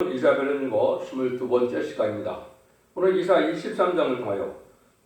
이사벨을 읽어 22번째 시간입니다. 오늘 이사 23장을 통하여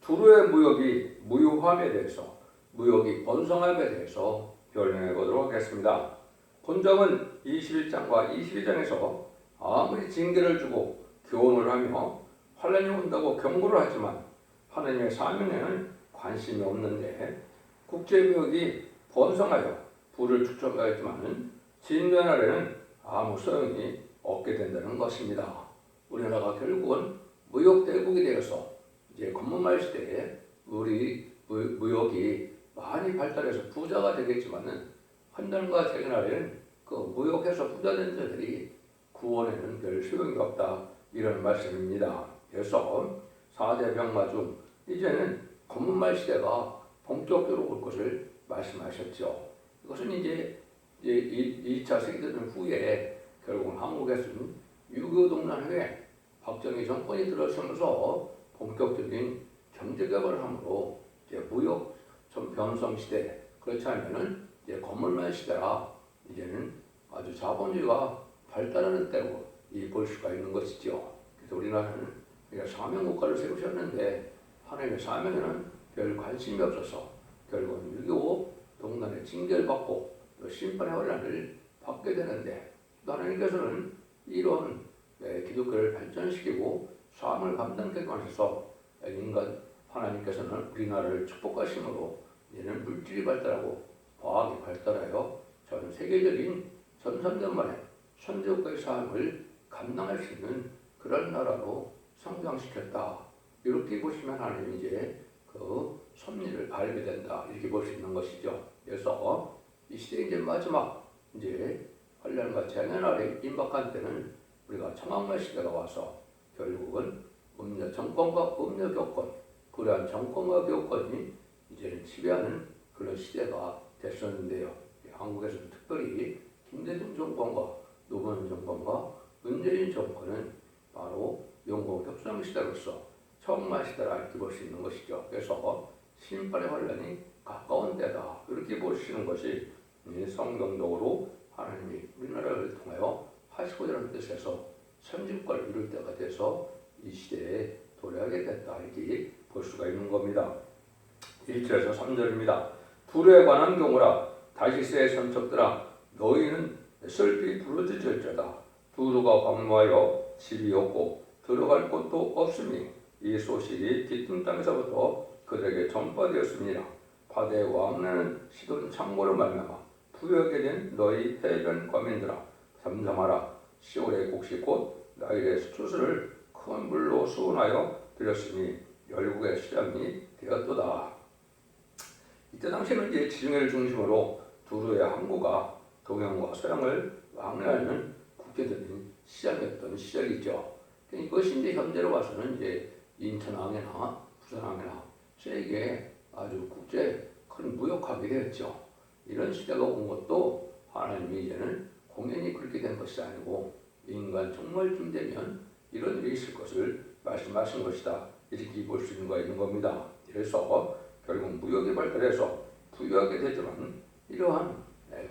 두루의 무역이 무효함에 대해서, 무역이 번성함에 대해서 변론해 보도록 하겠습니다. 본정은 21장과 22장에서 아무리 징계를 주고 교훈을 하며 환난이 온다고 경고를 하지만 하나님의 사명에는 관심이 없는데, 국제무역이 번성하여 부를 축적하였지만 진노의 날에는 아무 소용이 얻게 된다는 것입니다. 우리나라가 결국은 무역 대국이 되어서 이제 검문말 시대에 우리 무역이 많이 발달해서 부자가 되겠지만은 환난과 재난에는 그 무역해서 부자된 자들이 구원에는 별 소용이 없다, 이런 말씀입니다. 그래서 4대 병마 중 이제는 검문말 시대가 본격적으로 올 것을 말씀하셨죠. 이것은 이제 2차 세계대전 후에 결국은 한국에서는 6.25 동란 후에 박정희 정권이 들어서면서 본격적인 경제개발을 함으로 이제 무역 변성 시대, 그렇지 않으면은 이제 건물만 시대라 이제는 아주 자본주의가 발달하는 때로 볼 수가 있는 것이죠. 그래서 우리나라는 사명국가를 세우셨는데 하나님의 사명에는 별 관심이 없어서 결국은 6.25 동란의 징계를 받고 또 심판의 혼란을 받게 되는데, 하나님께서는 이런 기독교를 발전시키고 사명을 감당하게 하셔서 하나님께서는 우리나라를 축복하심으로 이제는 물질이 발달하고 과학이 발달하여 전 세계적인 전선전 만에 선제국가의 사명을 감당할 수 있는 그런 나라로 성장시켰다. 이렇게 보시면 하나님 이제 그 섭리를 알게 된다, 이렇게 볼 수 있는 것이죠. 그래서 이 시대 이제 마지막 이제 환난과 재난 아래 임박한 때는 우리가 청황말 시대가 와서 결국은 정권과 음녀 교권, 불의한 정권과 교권이 이제는 지배하는 그런 시대가 됐었는데요. 한국에서는 특별히 김대중 정권과 노무현 정권과 문재인 정권은 바로 영국 협상 시대로서 청황말 시대라 이렇게 볼 수 있는 것이죠. 그래서 심판의 환난이 가까운 때다, 이렇게 보시는 것이 성경적으로 하나님이 우리나라를 통하여 하시고자 하는 뜻에서 선진국가를 이룰 때가 돼서 이 시대에 도래하게 됐다, 이렇게 볼 수가 있는 겁니다. 1절에서 3절입니다. 두루에 관한 경우라, 다시스의 선척들아, 너희는 슬피 부르짖을지어다. 두루가 방무하여 집이 없고 들어갈 곳도 없으니 이 소식이 깃든 땅에서부터 그들에게 전파되었습니다. 바다의 왕래는 시돈 창고로 말미암아 부여하게 된 너희 해변 과민들아, 잠잠하라. 시올의 곡식 곧 나일의 수출을 큰 물로 수원하여 드렸으니 열국의 시장이 되었도다. 이때 당시에는 이제 지중해를 중심으로 두루의 항구가 동양과 서양을 왕래하는 국제적인 시장이었던 시절이죠. 이것이 이제 현재로 와서는 이제 인천항해나 부산항해나 세계 아주 국제 큰 무역하게 되었죠. 이런 시대가 온 것도 하나님이 이제는 공연히 그렇게 된 것이 아니고 인간 종말쯤 되면 이런 일이 있을 것을 말씀하신 것이다, 이렇게 볼 수 있는 겁니다. 그래서 결국 무역이 발달해서 부유하게 되지만 이러한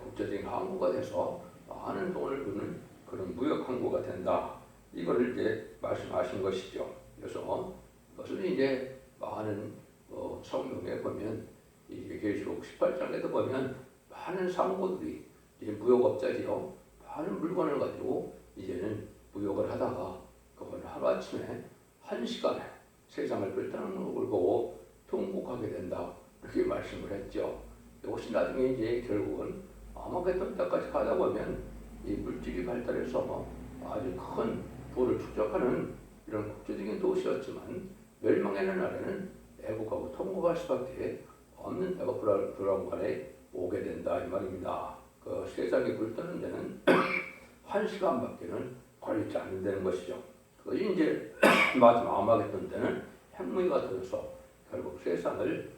국제적인 항구가 돼서 많은 돈을 버는 그런 무역 항구가 된다, 이거를 이제 말씀하신 것이죠. 그래서 이것은 이제 많은 성경에 보면 이게 계시록 18장에도 보면 많은 상고들이 이제 무역업자지요. 많은 물건을 가지고 이제는 무역을 하다가 그걸 하루아침에 1시간에 세상을 불타는 걸 보고 통곡하게 된다, 이렇게 말씀을 했죠. 이것이 나중에 이제 결국은 아마겟돈 때까지 가다 보면 이 물질이 발달해서 아주 큰 부를 축적하는 이런 국제적인 도시였지만 멸망의 날에는 애국하고 통곡할 수밖에 없는 때가 불안간에 오게 된다, 이 말입니다. 그 세상이 불타는 데는 1시간밖에는 걸리지 않는다는 것이죠. 그것이 이제 마지막 아마겟돈 때는 핵무기가 터져서 결국 세상을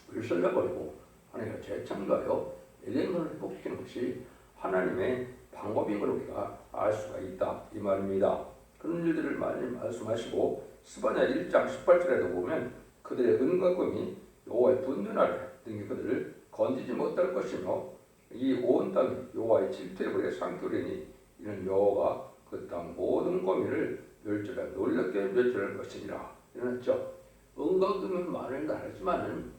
불살려버리고 하나님과 재창조하여 에덴을 회복시키는 것이 하나님의 방법인 걸 우리가 알 수가 있다, 이 말입니다. 그런 일들을 많이 말씀하시고 스바냐 1장 18절에도 보면 그들의 은과 금이 여호와의 분노 날에 등이 그들을 건지지 못할 것이며 이 온 땅이 여호와의 질투에 불에 삼키리니 이는 여호와가 그 땅 모든 고민을 멸절해 놀랍게 멸절할 것이니라. 이랬죠. 은과금은 말은 하지만은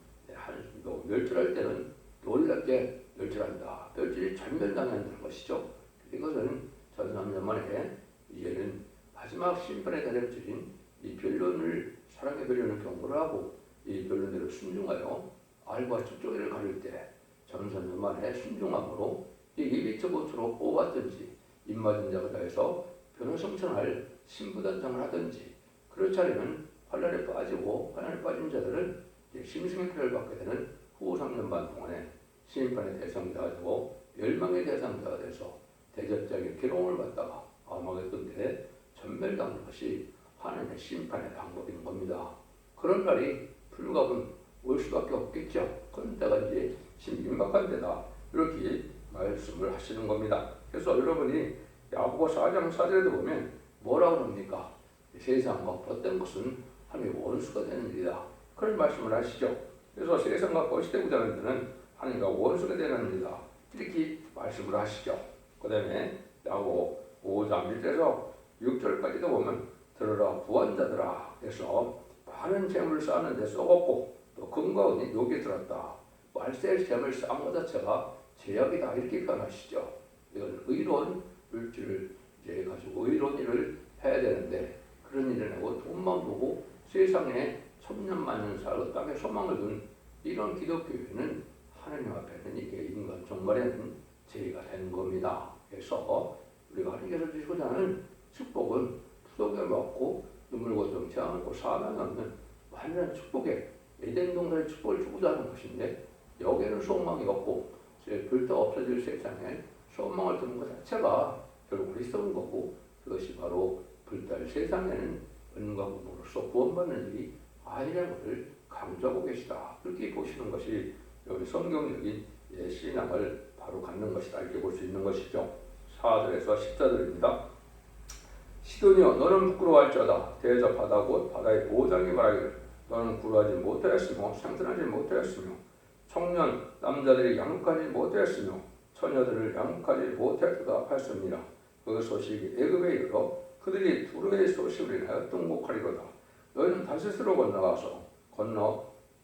멸절할 때는 놀랍게 멸절한다. 멸절이 전멸당한다는 것이죠. 이것은 1300년 만에 이제는 마지막 심판의 대접질인 이 변론을 사랑의 변론을 경고를 하고 이 변론대로 순종하여 알과 축조기를 가릴 때 1300년 만에 순종함으로 이 예비처고처로 뽑았든지 입맞은 자가 다해서 변호 성천할 신부단장을 하든지 그렇지 않으면 환란에 빠지고 환란에 빠진 자들은 심승의 피를 받게 되는 후 3년 반 동안에 심판의 대상자가 되고 멸망의 대상자가 돼서 대접자에게 괴로움을 받다가 아마겟돈에 전멸당하는 것이 하나님의 심판의 방법인 겁니다. 그런 날이 불가분 올 수밖에 없겠죠. 그런 때가 이제 지금 임박한 때다. 이렇게 말씀을 하시는 겁니다. 그래서 여러분이 야고보 4장 4절에도 보면 뭐라고 합니까? 세상과 벗된 것은 하나님의 원수가 되는 일이다. 그런 말씀을 하시죠. 그래서 세상과 벗이 되고자 하는 데는 하나님과 원수가 되는 일이다. 이렇게 말씀을 하시죠. 그 다음에 야고보 5장 1절에서 6절까지도 보면 들으라 부한자들아 해서 많은 재물을 쌓는데 썩었고 또 금과 은이 녹이 들었다. 말세의 재물 쌓은 것 자체가 제약이다. 이렇게 표현하시죠. 이건 의로운 물질을 이제 가지고 의로운 일을 해야 되는데 그런 일을 하고 돈만 보고 세상에 천년만년 살고 땅에 소망을 둔 이런 기독교회는 하나님 앞에는 이게 인간 종말에는 죄가 되는 겁니다. 그래서 우리가 하나님께서 주시고자 하는 축복은 부족함이 없고 눈물과 정치 않고 사망이 없는 완전한 축복에 에덴 동산의 축복을 주고자 하는 것인데 여기에는 소망이 없고 불타 없어질 세상에 소망을 두는 것 자체가 결국 어리석은 거고 그것이 바로 불탈 세상에는 은과 금으로서 구원받는 일이 아니라는 것을 강조하고 계시다. 그렇게 보시는 것이 여기 성경적인 신앙을 바로 갖는 것이다. 이렇게 볼 수 있는 것이죠. 4절에서 10절입니다. 시도니여 너는 부끄러워할지어다. 대접하다 곧 바다의 보장이 말하기를 너는 구루하지 못하였으며 생선하지 못하였으며 청년 남자들이 양육하지 못하였으며 처녀들을 양육하지 못하였다 하였습니다. 그 소식이 애굽에 이르러 그들이 두로의 소식을 인하여 통곡하리로다. 너희는 다시스로 건너가서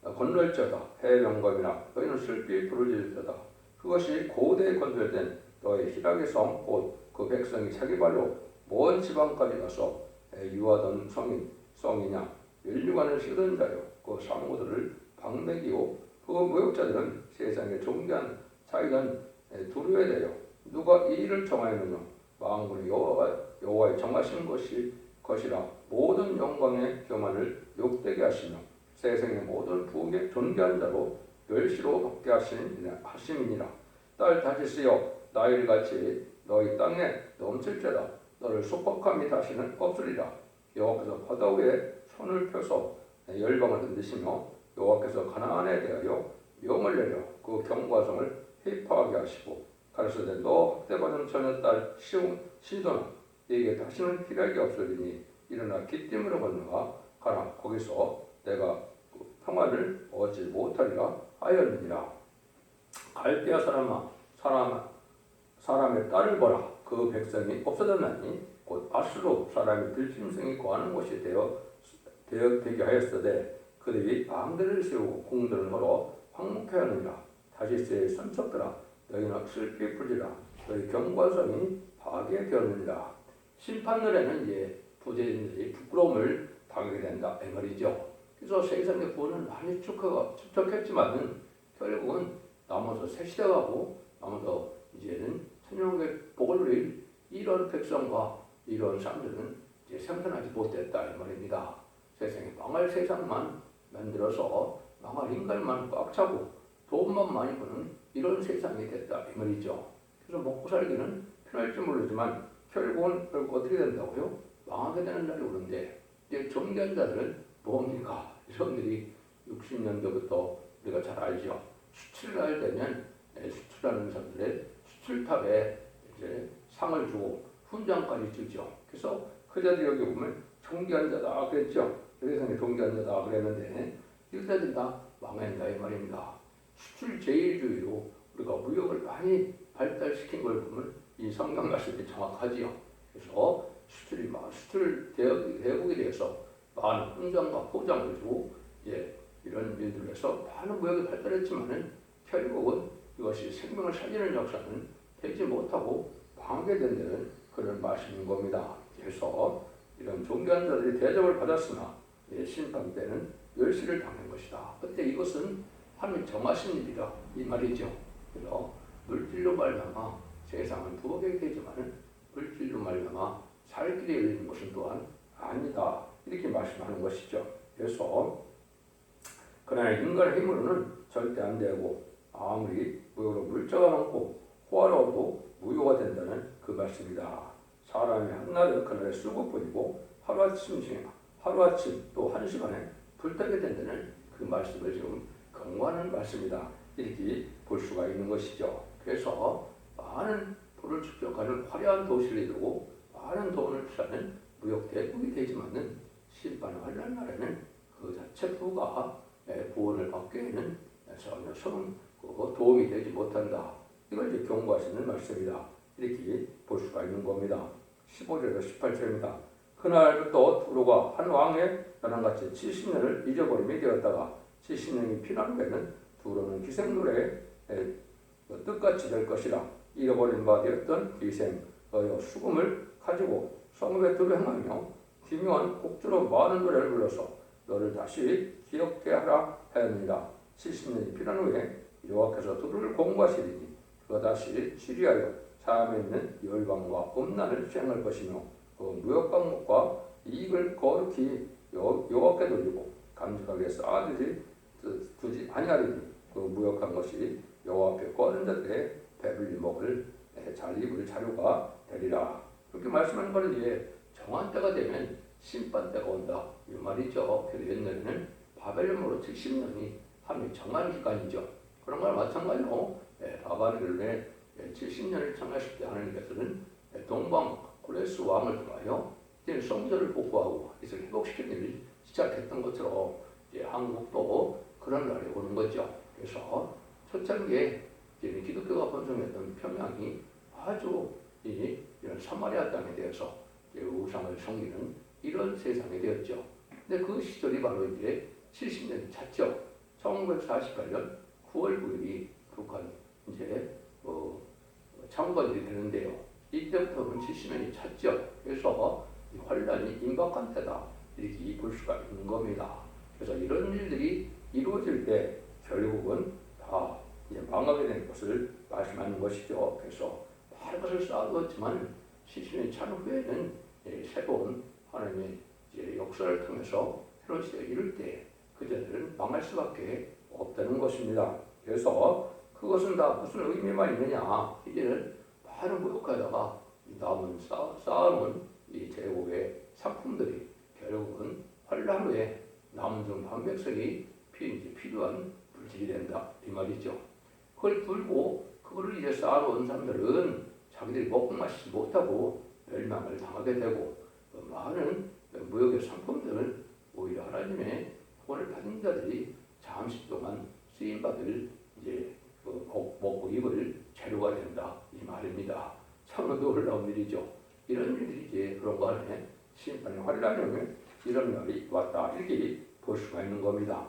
건널지어다. 해변검이나 너희는 슬피 부르짖을지어다. 그것이 고대에 건설된 너희 희락의 성 곧 그 백성이 자기 발로 먼 지방까지 가서 유하던 성이냐 멸류관을 씌우던 자요 그 상호들을 방백이요 그 모욕자들은 세상에 존귀한 자기는 두루에 대하여 누가 이 일을 정하였느냐 만군의 여호와의 정하신 것이라 모든 영광의 교만을 욕되게 하시며 세상의 모든 부귀에 존귀한 자로 멸시로 받게 하심이니라. 딸 다시스여 나일 같이 너희 땅에 넘칠지어다. 너를 속박함이 다시는 없으리라. 여호와께서 바다 위에 손을 펴서 열방을 흔드시며 여호와께서 가나안에 대하여 명을 내려 그 경과성을 회파하게 하시고 가르쳐되 너 학대받은 처녀 딸 시도나 네게 다시는 희락이 없으리니 일어나 기띔으로 건너가 가라. 거기서 내가 평화를 얻지 못하리라 하였느니라. 갈대아 사람의 딸을 보라. 그 백성이 없어졌나니 곧 아수로 사람이 들짐승이 거하는 곳이 되게 하였으되 그들이 방대를 세우고 궁들을 걸어 황묵해 하느니라. 다시스의 선척들아 너희는 슬피 풀리라. 너희 경과성이 파괴되었느니라. 심판날에는 이제 부재인들이 부끄러움을 당하게 된다 이 말이죠. 그래서 세상의 구원은 많이 축적했지만은 결국은 남아서 새 시대가 가고 남아서 이제는 천년의 복을 누릴 이런 백성과 이런 사람들은 이제 생존하지 못했다 이 말입니다. 세상에 망할 세상만 만들어서 망할 인간만 꽉 차고 돈만 많이 버는 이런 세상이 됐다 이 말이죠. 그래서 먹고 살기는 편할지 모르지만 결국은 어떻게 된다고요? 망하게 되는 날이 오는데 이제 존귀한 자들은 뭡니까? 여러분들이 60년대부터 우리가 잘 알죠. 수출을 되면 수출하는 사람들의 수출탑에 이제 상을 주고 훈장까지 주죠. 그래서 그 자들 여기 보면 존귀한 자다 그랬죠. 세상에 존귀한 자다 그랬는데 이들이 다 망한다 이 말입니다. 수출 제일주의로 우리가 무역을 많이 발달시킨 걸 보면 이 성경 말씀이 정확하지요. 그래서 수출 대국에 대해서 많은 공장과 포장을 주고 이런 일들을 해서 많은 무역이 발달했지만은 결국은 이것이 생명을 살리는 역사는 되지 못하고 방해된 데는 그런 말씀인 겁니다. 그래서 이런 존귀한 자들이 대접을 받았으나 심판 때는 멸시를 당한 것이다. 그때 이것은 하나님이 정하신 일이다 이 말이죠. 그래서 물질로 말미암아 세상은 부하게 되지만은 물질로 말미암아 살 길이 열리는 것은 또한 아니다 이렇게 말씀하는 것이죠. 그래서 그러나 인간의 힘으로는 절대 안 되고 아무리 무효로 물자가 많고 호화로워도 무효가 된다는 그 말씀이다. 사람이 한날은 그날에 쓰고 뿐이고 하루아침 또 한시간에 불타게 된다는 그 말씀을 지금 경고하는 말씀이다. 이렇게 볼 수가 있는 것이죠. 그래서 많은 부를 축적하는 화려한 도시를 이루고 많은 돈을 투자하는 무역 대국이 되지만은 심판을 하려는 날에는 그 자체 부가 구원을 받기에는 전혀 도움이 되지 못한다. 이걸 이제 경고하시는 말씀이다. 이렇게 볼 수가 있는 겁니다. 15절에서 18절입니다. 그날부터 두로가 한 왕의 나랑같이 70년을 잊어버림이 되었다가 70년이 피난 후에는 두로는 기생노래의 뜻같이 될 것이라. 잃어버린 바 되었던 기생의 수금을 가지고 성읍에 들어행하며 기묘한 곡조로 많은 노래를 불러서 너를 다시 기억케 하라 하였느니라. 70년이 피난 후에 여호와께서 두루를 공부하시리니 그가 다시 시리하여 사함에 있는 열방과 음란을 수행할 것이며 그 무역 방목과 이익을 거룩히 여호와께 돌리고 감직하게 두지 아니하리니 그 무역한 것이 여호와 앞에 꺼는 자들의 배불리 먹을 잘 입을 자료가 되리라. 그렇게 말씀하는 것은 이제 정한 때가 되면 심판 때가 온다 이 말이죠. 그래서 옛날에는 바벨론으로 70년이 하나님이 정한 기간이죠. 그런 거랑 마찬가지로 바벨론에 70년을 정하실 때 하나님께서는 동방 고레스 왕을 통하여 성전을 복구하고 이스라엘 회복시키는 일을 시작했던 것처럼 이제 한국도 그런 날이 오는 거죠. 그래서 초창기에 기독교가 번성했던 평양이 아주 이런 사마리아 땅에 대해서 우상을 섬기는 이런 세상이 되었죠. 근데 그 시절이 바로 이제 70년이 찼죠. 1948년 9월 9일이 북한 이제 창건이 되는데요. 이때부터는 70년이 찼죠. 그래서 환란이 임박한 때다 이렇게 볼 수가 있는 겁니다. 그래서 이런 일들이 이루어질 때 결국은 다 이제 망하게 된 것을 말씀하는 것이죠. 그래서 많은 것을 쌓아두었지만 70년이 찬 후에는 새로운 하나님의 이제 역사를 통해서 새로운 시대를 이룰 때 그들은 망할 수밖에 없다는 것입니다. 그래서 그것은 다 무슨 의미만 있느냐? 이제는 많은 무역하다가 남은 쌓아놓은 이 제국의 상품들이 결국은 환란 후에 남은 중 반백석이 필요한 물질이 된다 이 말이죠. 그걸 불고 그거를 이제 쌓아놓은 사람들은 자기들이 먹고 마시지 못하고 멸망을 당하게 되고 많은 무역의 상품들은 오히려 하나님의 구원을 받은 자들이 잠시 동안 쓰임받을 이제 먹고 입을 재료가 된다 이 말입니다. 참 놀라운 일이죠. 이런 일들이 이제 그런 거 안에 심판의 환란이 오면 이런 날이 왔다 이렇게 볼 수가 있는 겁니다.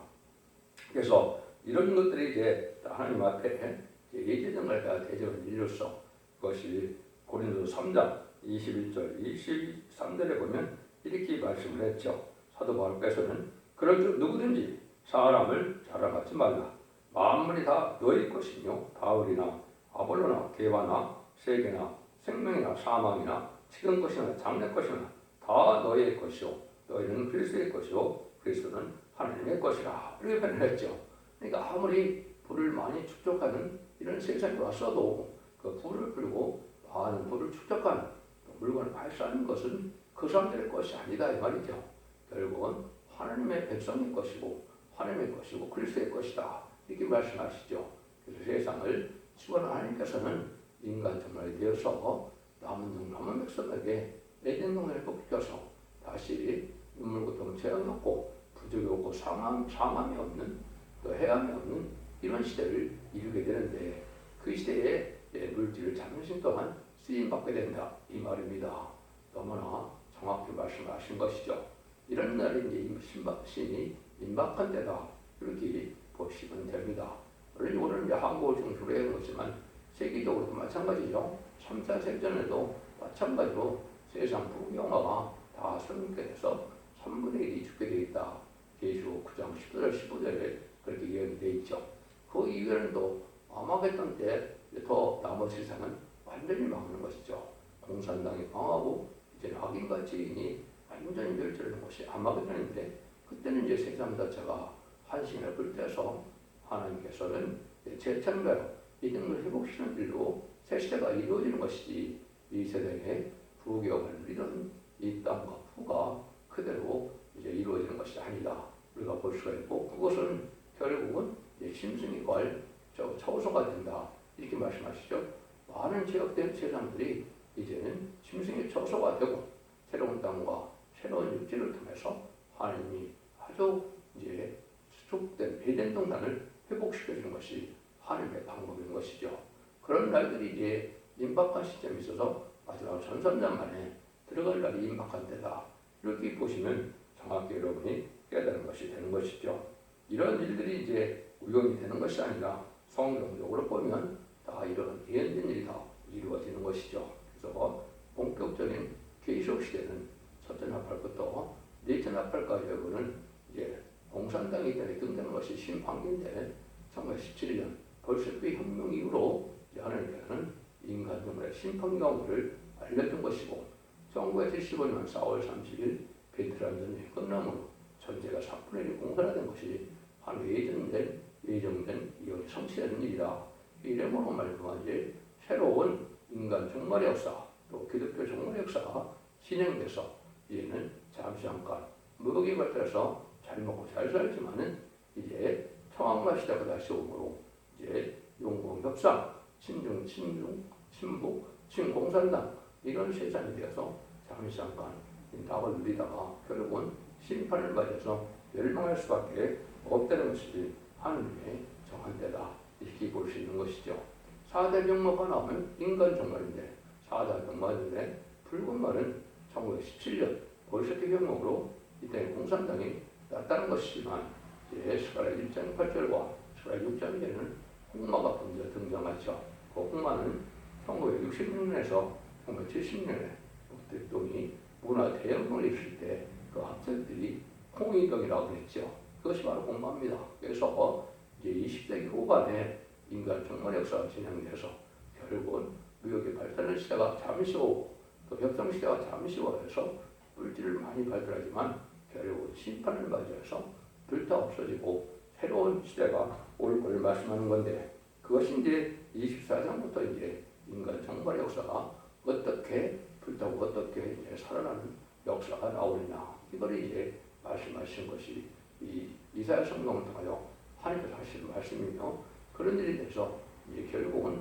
그래서 이런 것들이 이제 하나님 앞에 예제된 걸 다 대접을 이루어서 그것이 고린도서 3장 21절 23절에 보면 이렇게 말씀을 했죠. 사도 바울께서는 그런즉 누구든지 사람을 자랑하지 말라. 만물이 다 너희 것이며 바울이나 아볼로나 게바나 세계나 생명이나 사망이나 지금 것이나 장래 것이나 다 너희의 것이요 너희는 그리스도의 것이요 그리스도는 하나님의 것이라 이렇게 변했죠. 그러니까 아무리 부를 많이 축적하는 이런 세상에 왔어도 그 부를 끌고 많은 부를 축적한 물건을 발사하는 것은 그 사람들의 것이 아니다 이 말이죠. 결국은 하나님의 백성의 것이고 하나님의 것이고 그리스도의 것이다 이렇게 말씀하시죠. 그래서 세상을 주관하는 하나님께서는 인간 정말이 되어서 남은 백성에게 에덴 동산을 복귀셔서 다시 눈물 고통 재앙이 없고 부족이 없고 상함이 없는 또 해함이 없는 이런 시대를 이루게 되는데 그 시대에 물질을 잠시 동안 쓰임받게 된다 이 말입니다. 너무나 정확히 말씀하신 것이죠. 이런 날이 이제 신이 임박한 때다 이렇게 보시면 됩니다. 오늘 이제 한국을 중심으로 해온 것이지만 세계적으로도 마찬가지죠. 3차 세계전에도 마찬가지로 세상 부경화가 다 성립게 돼서 3분의 1이 죽게 되어 있다. 계시록 9장 10절 15절에 그렇게 예언이 되어 있죠. 그 이후에는 또 아마겟돈 때 더 나머지 세상은 완전히 망하는 것이죠. 공산당이 망하고 이제 악인과 죄인이 완전히 멸절하는 것이 아마겟돈인데 그때는 이제 세상 자체가 한신을 불태워서 하나님께서는 재창조하여 이등을 회복시키는 일로 새 시대가 이루어지는 것이지 이 세상에 부교를 이룬 이 땅과 부가 그대로 이제 이루어지는 것이 아니다. 우리가 볼 수가 있고 그것은 결국은 심승이 걸 처소가 된다. 이렇게 말씀하시죠. 많은 죄악된 세상들이 이제는 심승의 처소가 되고 새로운 땅과 새로운 육지를 통해서 하나님이 아주 이제 수축된 에덴 동산을 회복시켜주는 것이 하나님의 방법인 것이죠. 그런 날들이 이제 임박한 시점이 있어서 마지막 전선장 만에 들어갈 날이 임박한 때다. 이렇게 보시면 정확히 여러분이 깨달은 것이 되는 것이죠. 이런 일들이 이제 우연이 되는 것이 아니라 성경적으로 보면 다 이런 예언된 일이 다 이루어지는 것이죠. 그래서 본격적인 계시록 시대는 첫째 나팔부터 넷째 나팔까지 여러분은 이제 공산당이 때에 등장한 것이 심판기인데 1917년 볼셰비크 혁명 이후로 하나님께서는 인간 정말의 심판경을 알려준 것이고 1975년 4월 30일 베트남 전쟁이 끝남으로 전제가 4분의 1이 공산화된 것이 한 예정된 이혼이 성취되는 일이다. 이름으로 말미암아 이제 새로운 인간 종말의 역사 또 기독교 종말의 역사가 진행돼서 이제는 잠시 잠깐 무역이 발달해서 잘 먹고 잘 살지만은 이제 청황라 시대가 다시 오므로 이제 용공협상, 친북, 친공산당 이런 세상이 되어서 잠시 잠깐 낙을 누리다가 결국은 심판을 맞아서 멸망할 수밖에 없다는 것이 하나님의 정한 때다. 이렇게 볼 수 있는 것이죠. 4대 병마가 나오면 인간 종말인데 4대 병마인데 붉은 말은 1917년 볼셰비크 혁명으로 이때 공산당이 났다는 것이지만 스가랴 1장 8절과 스가랴 6장 2절에는 홍마가 먼저 등장하죠. 그 홍마는 1966년에서 1970년에 대통령이 문화 대혁명을 일으킬 때 그 학생들이 홍위병이라고 했죠. 그것이 바로 홍마입니다. 그래서 이제 20세기 후반에 인간 종말 역사가 진행돼서 결국은 무역의 발달의 시대가 잠시 오고 또 협상 시대가 잠시 오면서 물질을 많이 발달하지만 결국은 심판을 맞이해서 둘 다 없어지고 새로운 시대가 올 걸 말씀하는 건데 그것이 이제 24장부터 이제 인간 종말의 역사가 어떻게 불타고 어떻게 이제 살아나는 역사가 나오느냐 이걸 이제 말씀하신 것이 이 이사야 성경을 통하여 하나님께서 하시는 말씀이며 그런 일이 돼서 이제 결국은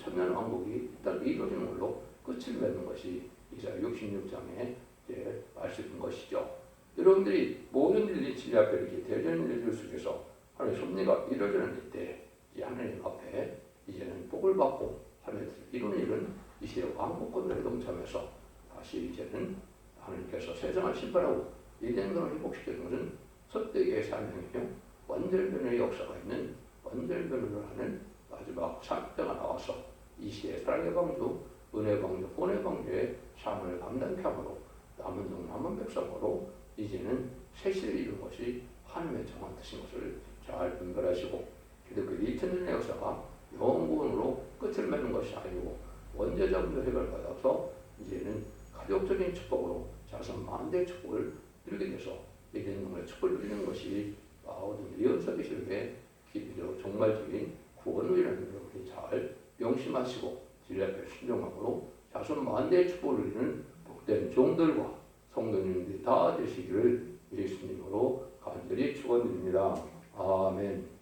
천년 왕국이 일단 이루어지는 걸로 끝을 맺는 것이 이사야 66장의 이제 말씀인 것이죠. 여러분들이 모든 일이 진리 앞에 이렇게 대전의 일들 속에서 하나님의 섭리가 이루어지는 이때 이 하나님 앞에 이제는 복을 받고 하나님께서 이룬 일은 이 시대 왕국권들에 동참해서 다시 이제는 하나님께서 세상을 심판하고 이den들을 회복시키는 것은 석대기의 사명이며 원절변의 역사가 있는 원절변을 하는 마지막 사역자가 나와서 이 시대의 사랑의 방주, 은혜 방주, 본의 방주의 사명을 감당케 하므로 남은 종 남은 백성으로 이제는 새 시대를 이룬 것이 하나님의 정한 뜻인 것을 잘 분별하시고 기독교 2000년의 역사가 영원으로 끝을 맺는 것이 아니고 원죄자분도 해결받아서 이제는 가족적인 축복으로 자손 만대의 축복을 누리게 돼서 이런 놈의 축복을 누리는 것이 모든 예언서기 시대의 종말적인 구원의라는 여러분이 잘 명심하시고 진리 앞에 순종함으로 자손 만대의 축복을 누리는 복된 종들과 성도님들이 다 되시기를 예수님으로 간절히 축원드립니다. 아멘.